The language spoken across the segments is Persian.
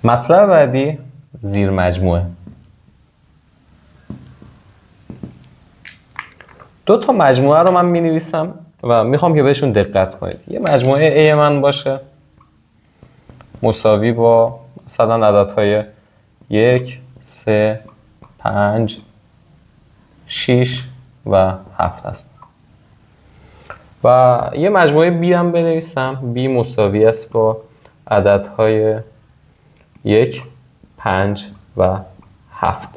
مطلب بعدی زیر مجموعه. دو تا مجموعه رو من می نویسم و میخوام که بهشون دقت کنید. یه مجموعه A من باشه مساوی با مثلا عددهای 1 3 5 6 و 7 است. و یه مجموعه B هم بنویسم. B مساوی است با عددهای 1 5 و 7.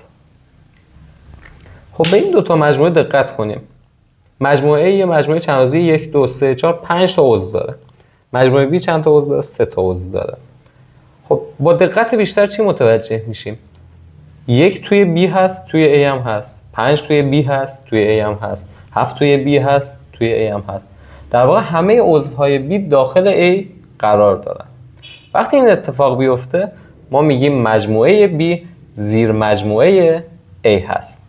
خب به این دو تا مجموعه دقت کنیم. مجموعه A یه مجموعه چند عضوی 1 2 3 4 5 تا عضو داره. مجموعه B چند تا عضو داره؟ 3 تا عضو داره. خب با دقت بیشتر چی متوجه میشیم؟ 1 توی B هست، توی A هم هست. 5 توی B هست، توی A هم هست. 7 توی B هست، توی A هم هست. در واقع همه عضوهای B داخل A قرار دارن. وقتی این اتفاق بیفته ما میگیم مجموعه B زیر مجموعه A هست.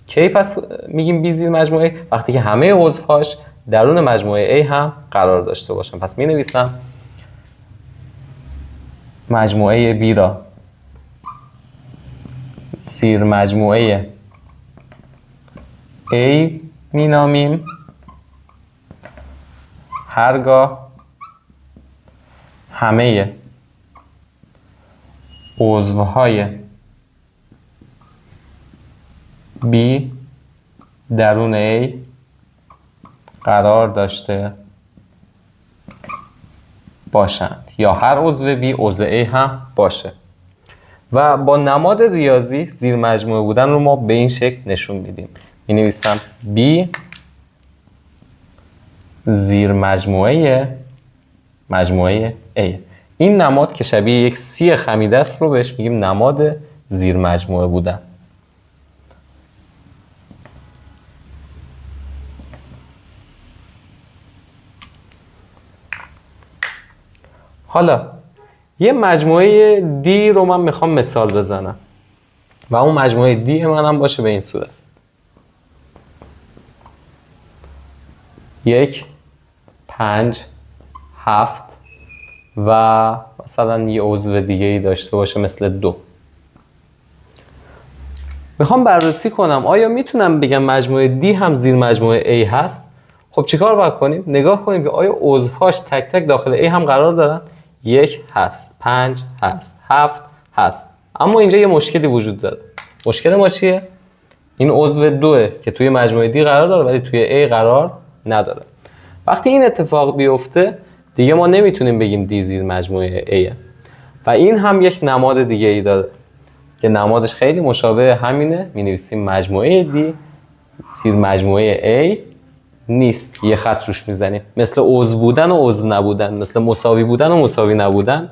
کی پس میگیم B زیر مجموعه A؟ وقتی که همه عضوهاش درون مجموعه A هم قرار داشته باشن. پس می نویسم مجموعه B را زیر مجموعه A می نامیم هرگاه همه عضوهای B درون A قرار داشته باشند یا هر عضو B عضو A هم باشه. و با نماد ریاضی زیر مجموعه بودن رو ما به این شکل نشون میدیم. می نویسم B زیر مجموعه A. این نماد که شبیه یک سی خمیده است رو بهش میگیم نماد زیر مجموعه بودن. حالا یه مجموعه D رو من میخوام مثال بزنم و اون مجموعه D من هم باشه به این صورت 1 5 7 و مثلا یه عضو دیگه ای داشته باشه مثل 2. میخوام بررسی کنم آیا میتونم بگم مجموعه D هم زیر مجموعه A هست؟ خب چیکار باید کنیم؟ نگاه کنیم که آیا عضوهاش تک تک داخل A هم قرار دارن؟ 1 هست، 5 هست، 7 هست. اما اینجا یه مشکلی وجود داره. مشکل ما چیه؟ این عضو 2 که توی مجموعه D قرار داره ولی توی A قرار نداره. وقتی این اتفاق بیفته دیگه ما نمیتونیم بگیم D زیر مجموعه A. و این هم یک نماد دیگه ای داره که نمادش خیلی مشابه همینه. می‌نویسیم مجموعه D زیر مجموعه A نیست. یه خط روش میزنیم. مثل عضو بودن و عضو نبودن، مثل مساوی بودن و مساوی نبودن،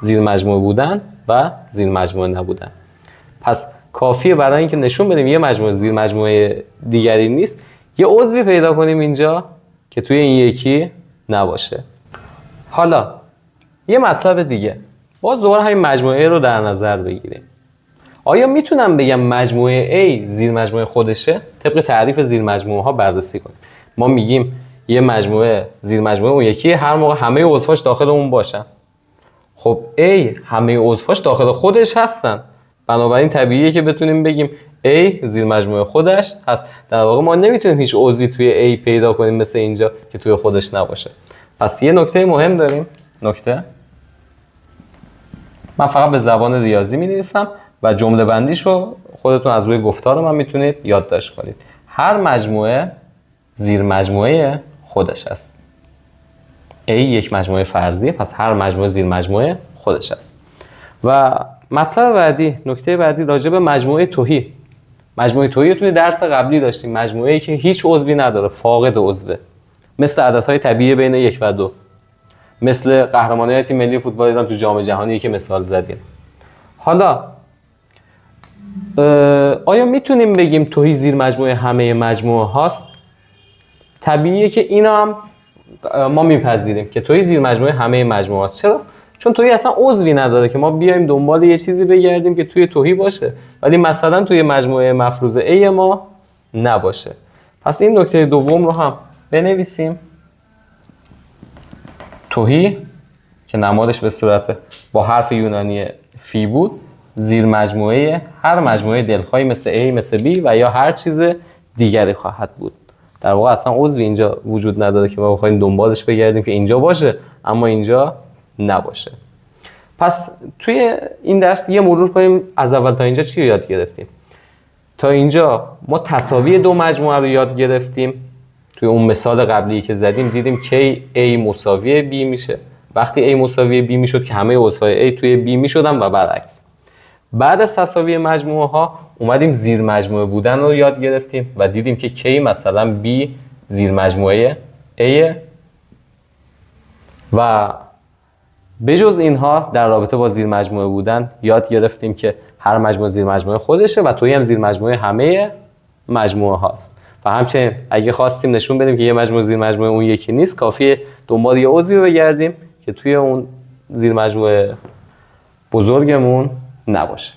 زیر مجموعه بودن و زیر مجموعه نبودن. پس کافیه برای اینکه نشون بدیم یه مجموعه زیر مجموعه دیگری نیست یه عضوی پیدا کنیم اینجا که توی این یکی نباشه. حالا یه مطلب دیگه، باز دوباره همین مجموعه رو در نظر بگیریم. آیا میتونم بگم مجموعه A زیر مجموعه خودشه؟ طبق تعریف زیر مجموعه ها بررسی کنیم. ما میگیم یه مجموعه زیر مجموعه اون یکی هر موقع همه عضوهاش داخل اون باشن. خب A همه عضوهاش داخل خودش هستن، بنابراین طبیعیه که بتونیم بگیم A زیر مجموعه خودش هست. در واقع ما نمیتونیم هیچ عضوی توی A پیدا کنیم مثل اینجا که توی خودش نباشه. پس یه نکته مهم داریم. نکته من فقط به زبان ریاضی می‌نویسم و جمله بندیشو خودتون از روی گفتار من میتونید یادداشت کنید. هر مجموعه زیر مجموعه خودش است. A یک مجموعه فرضیه، پس هر مجموعه زیر مجموعه خودش است. و مطلب بعدی، نکته بعدی راجع به مجموعه تهی. مجموعه تهی رو توی درس قبلی داشتیم. مجموعه‌ای که هیچ عضوی نداره، فاقد عضوه. مثل عددهای طبیعی بین 1 و 2. مثل قهرمانان تیم ملی فوتبال ایران تو جام جهانی که مثال زدیم. حالا آیا میتونیم بگیم تهی زیر مجموعه همه مجموعه هاست؟ طبیعیه که اینا هم ما میپذیریم که تهی زیر مجموعه همه مجموعه هاست. چرا؟ چون تهی اصلا عضوی نداره که ما بیایم دنبال یه چیزی بگردیم که توی تهی باشه ولی مثلا توی مجموعه مفروض A ما نباشه. پس این نکته دوم رو هم بنویسیم. تهی که نمادش به صورت با حرف یونانی فی بود زیر مجموعه هر مجموعه دلخواهی مثل A مثل B و یا هر چیز دیگری خواهد بود. در واقع اصلا عضوی اینجا وجود نداره که ما بخوایم دنبالش بگردیم که اینجا باشه اما اینجا نباشه. پس توی این درس یه مرور کنیم از اول تا اینجا چی رو یاد گرفتیم. تا اینجا ما تساوی دو مجموعه رو یاد گرفتیم. توی اون مثال قبلی که زدیم دیدیم که A مساوی B میشه. وقتی A مساوی B میشد که همه عضوهای A توی B میشدن و برعکس. بعد از تساوی مجموعه ها اومدیم زیر مجموعه بودن رو یاد گرفتیم و دیدیم که کی مثلا B زیر مجموعه A و بجز اینها در رابطه با زیر مجموعه بودن یاد گرفتیم که هر مجموعه زیر مجموعه خودشه و توی هم زیر مجموعه همه مجموعه هاست. و همچنین اگه خواستیم نشون بدیم که یه مجموعه زیر مجموعه اون یکی نیست کافیه دنبال یه عضوی رو بگردیم که توی اون زیر مجموعه بزرگمون نباشه.